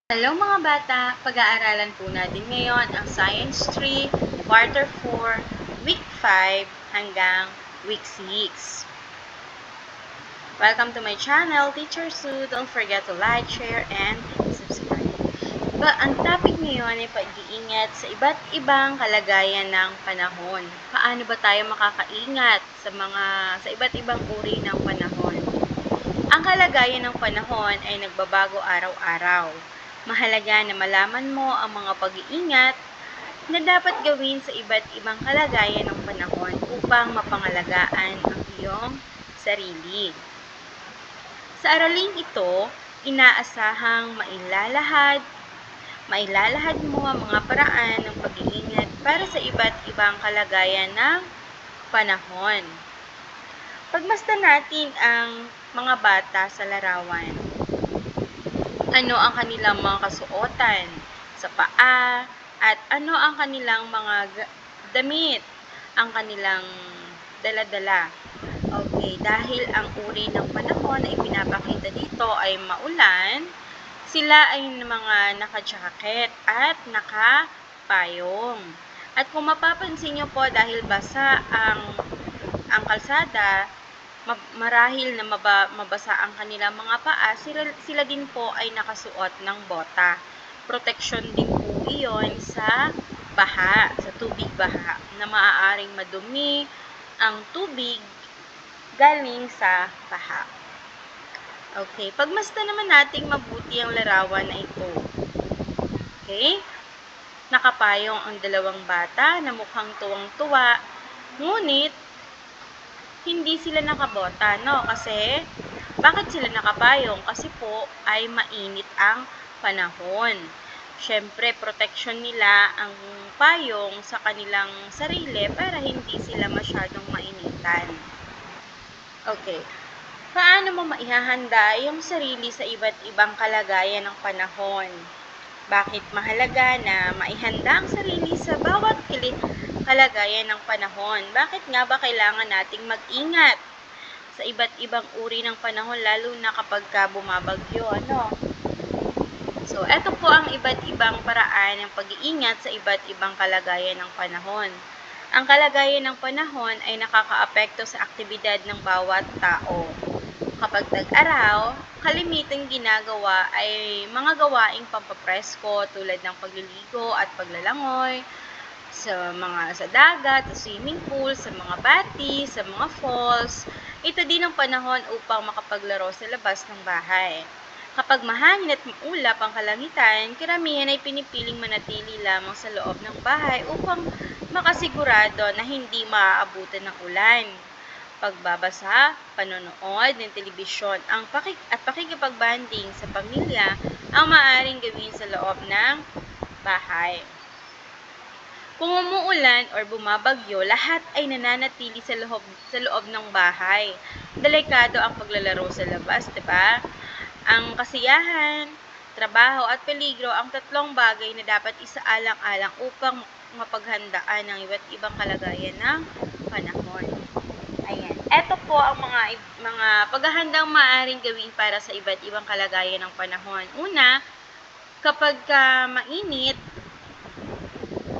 Hello mga bata! Pag-aaralan po natin ngayon ang Science 3, Quarter 4, Week 5 hanggang Week 6. Welcome to my channel, Teacher Sue. Don't forget to like, share, and subscribe. Ang topic ngayon ay pag-iingat sa iba't ibang kalagayan ng panahon. Paano ba tayo makakaingat sa iba't ibang uri ng panahon? Ang kalagayan ng panahon ay nagbabago araw-araw. Mahalaga na malaman mo ang mga pag-iingat na dapat gawin sa iba't ibang kalagayan ng panahon upang mapangalagaan ang iyong sarili. Sa araling ito, inaasahang mailalahad mo ang mga paraan ng pag-iingat para sa iba't ibang kalagayan ng panahon. Pagmasdan natin ang mga bata sa larawan. Ano ang kanilang mga kasuotan sa paa at ano ang kanilang mga damit, ang kanilang dala-dala. Okay, dahil ang uri ng panahon na ipinapakita dito ay maulan, sila ay mga naka-jacket at naka-payong. At kung mapapansin nyo po, dahil basa ang kalsada, marahil na mabasa ang kanilang mga paa, sila din po ay nakasuot ng bota. Protection din po iyon sa baha, sa tubig baha, na maaaring madumi ang tubig galing sa baha. Okay, pagmasdan naman nating mabuti ang larawan na ito. Okay? Nakapayong ang dalawang bata na mukhang tuwang-tuwa, ngunit hindi sila nakabota, no? Kasi, bakit sila nakapayong? Kasi po ay mainit ang panahon. Siyempre, protection nila ang payong sa kanilang sarili para hindi sila masyadong mainitan. Okay. Paano mo maihahanda yung sarili sa iba't ibang kalagayan ng panahon? Bakit mahalaga na maihanda ang sarili sa bawat kalagayan ng panahon? Bakit nga ba kailangan nating mag-ingat sa iba't ibang uri ng panahon, lalo na kapag bumabagyo, ano? So, eto po ang iba't ibang paraan ng pag-iingat sa iba't ibang kalagayan ng panahon. Ang kalagayan ng panahon ay nakakaapekto sa aktibidad ng bawat tao. Kapag tag-araw, kalimitang ginagawa ay mga gawaing pampapresko tulad ng pagliligo at paglalangoy sa dagat, sa swimming pool, sa mga bati, sa mga falls. Ito din ang panahon upang makapaglaro sa labas ng bahay. Kapag mahangin at maulap ang kalangitan, karamihan ay pinipiling manatili lamang sa loob ng bahay upang makasigurado na hindi maaabutan ng ulan. Pagbabasa, panonood ng telebisyon, at pakikipagbanding sa pamilya ang maaaring gawin sa loob ng bahay. Kung umuulan or bumabagyo, lahat ay nananatili sa loob ng bahay. Delikado ang paglalaro sa labas, 'di ba? Ang kasiyahan, trabaho at peligro ang tatlong bagay na dapat isaalang-alang upang mapaghandaan ng iba't ibang kalagayan ng panahon. Ayan. Ito po ang mga paghahandang maaaring gawin para sa iba't ibang kalagayan ng panahon. Una, kapag mainit,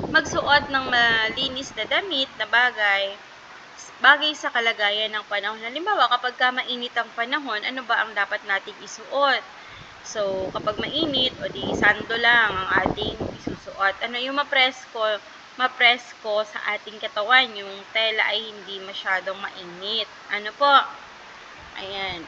magsuot ng malinis na damit na bagay sa kalagayan ng panahon. Halimbawa, kapag mainit ang panahon, ano ba ang dapat nating isuot? So, kapag mainit, o di sando lang ang ating isusuot. Ano yung mapresko sa ating katawan, yung tela ay hindi masyadong mainit. Ano po? Ayan.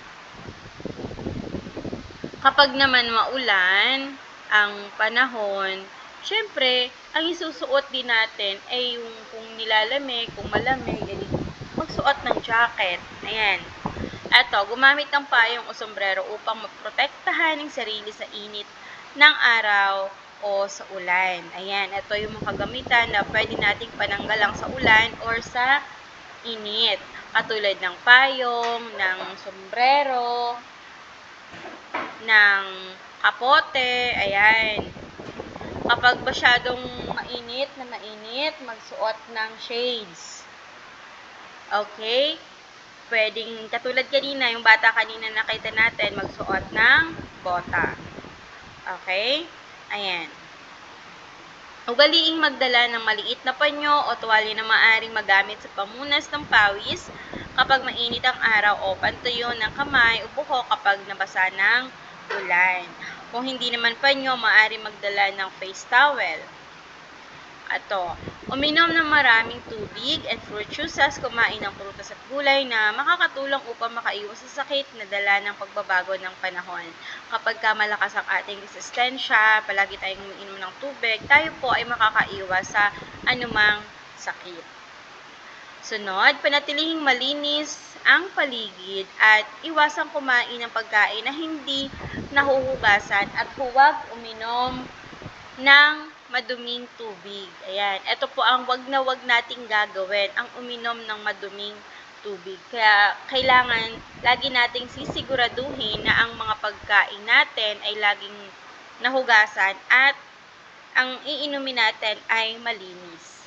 Kapag naman maulan ang panahon, syempre, ang isusuot din natin ay yung kung nilalamig, kung malamig, magsuot ng jacket. Ayan. Eto, gumamit ng payong o sombrero upang maprotektahan ang sarili sa init ng araw o sa ulan. Ayan, ito yung mga kagamitan na pwede nating pananggalang sa ulan or sa init. Katulad ng payong, ng sombrero, ng kapote, ayan. Kapag masyadong mainit, magsuot ng shades. Okay? Pwedeng, katulad kanina, yung bata kanina nakita natin, magsuot ng bota. Okay? Okay? Ayan. Ugaliing magdala ng maliit na panyo o tuwalya na maaaring magamit sa pamunas ng pawis kapag mainit ang araw o pantuyo ng kamay o buhok kapag nabasa ng ulan. Kung hindi naman panyo, maaaring magdala ng face towel. Ato, uminom ng maraming tubig and fruit juices, kumain ng prutas at gulay na makakatulong upang makaiwas sa sakit na dala ng pagbabago ng panahon. Kapag malakas ang ating resistensya, palagi tayong umiinom ng tubig, tayo po ay makakaiwas sa anumang sakit. Sunod, panatilihing malinis ang paligid at iwasang kumain ng pagkain na hindi nahuhugasan at huwag uminom ng maduming tubig. Ayan, ito po ang wag na wag nating gagawin, ang uminom ng maduming tubig. Kaya kailangan lagi nating sisiguraduhin na ang mga pagkain natin ay laging nahugasan at ang iinumin natin ay malinis.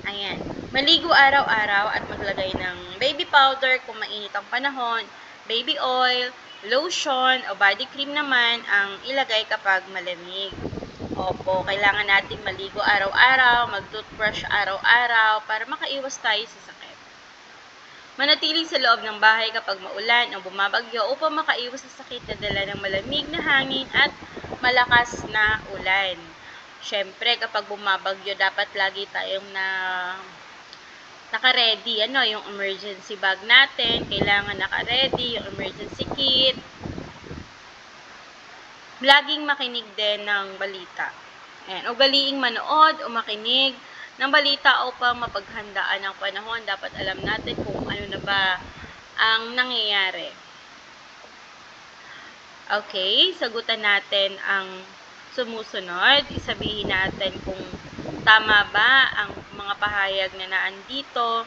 Ayan, maligo araw-araw at maglagay ng baby powder kung mainit ang panahon, baby oil, lotion o body cream naman ang ilagay kapag malamig. Opo, kailangan natin maligo araw-araw, mag-toothbrush araw-araw para makaiwas tayo sa sakit. Manatili sa loob ng bahay kapag maulan o bumabagyo upang makaiwas sa sakit na dala ng malamig na hangin at malakas na ulan. Siyempre, kapag bumabagyo, dapat lagi tayong naka-ready, yung emergency bag natin, kailangan naka-ready, yung emergency kit. Laging makinig din ng balita. Ayan, ugaliing manood o makinig ng balita upang mapaghandaan ang panahon. Dapat alam natin kung ano na ba ang nangyayari. Okay, sagutan natin ang sumusunod. Isabihin natin kung tama ba ang mga pahayag na naandito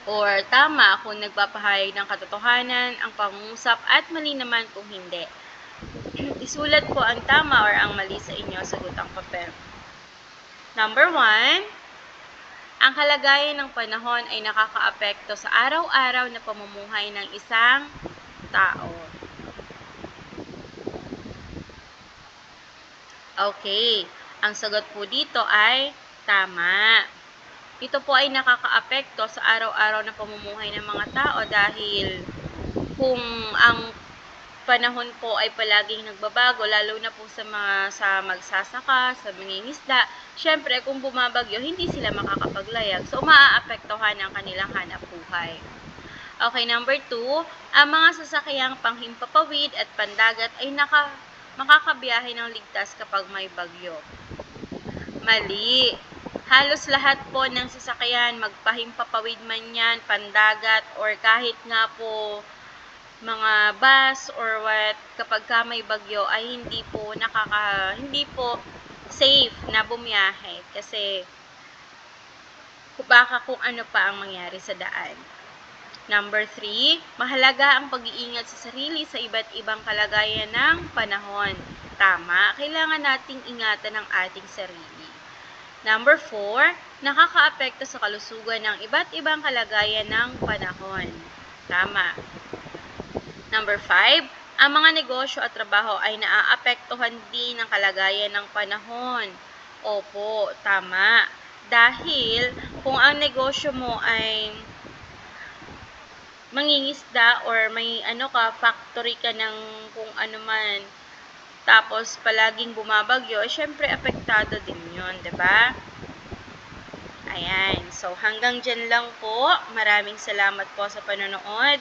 or tama kung nagpapahayag ng katotohanan ang pangungusap at mali naman kung hindi. Isulat po ang tama or ang mali sa inyo sagutang papel. Number 1, ang kalagayan ng panahon ay nakakaapekto sa araw-araw na pamumuhay ng isang tao. Okay, ang sagot po dito ay tama. Ito po ay nakakaapekto sa araw-araw na pamumuhay ng mga tao dahil kung ang panahon po ay palaging nagbabago, lalo na po sa magsasaka, sa mangingisda, syempre kung bumabagyo, hindi sila makakapaglayag. So, maaapektuhan ang kanilang hanap buhay. Okay, number 2, ang mga sasakyang panghimpapawid at pandagat ay makakabiyahe ng ligtas kapag may bagyo. Mali. Halos lahat po ng sasakyan, magpahimpapawid man yan, pandagat, or kahit nga po mga bus or what, kapag may bagyo ay hindi po safe na bumiyahe kasi baka kung ano pa ang mangyari sa daan. Number 3, mahalaga ang pag-iingat sa sarili sa iba't ibang kalagayan ng panahon. Tama, kailangan nating ingatan ang ating sarili. Number 4, nakakaapekto sa kalusugan ng iba't ibang kalagayan ng panahon. Tama. Number 5, ang mga negosyo at trabaho ay naaapektuhan din ng kalagayan ng panahon. Opo, tama. Dahil kung ang negosyo mo ay mangingisda or may factory ka ng kung ano man, tapos palaging bumabagyo, syempre apektado din yun, diba? Ayan, so hanggang dyan lang po. Maraming salamat po sa panonood.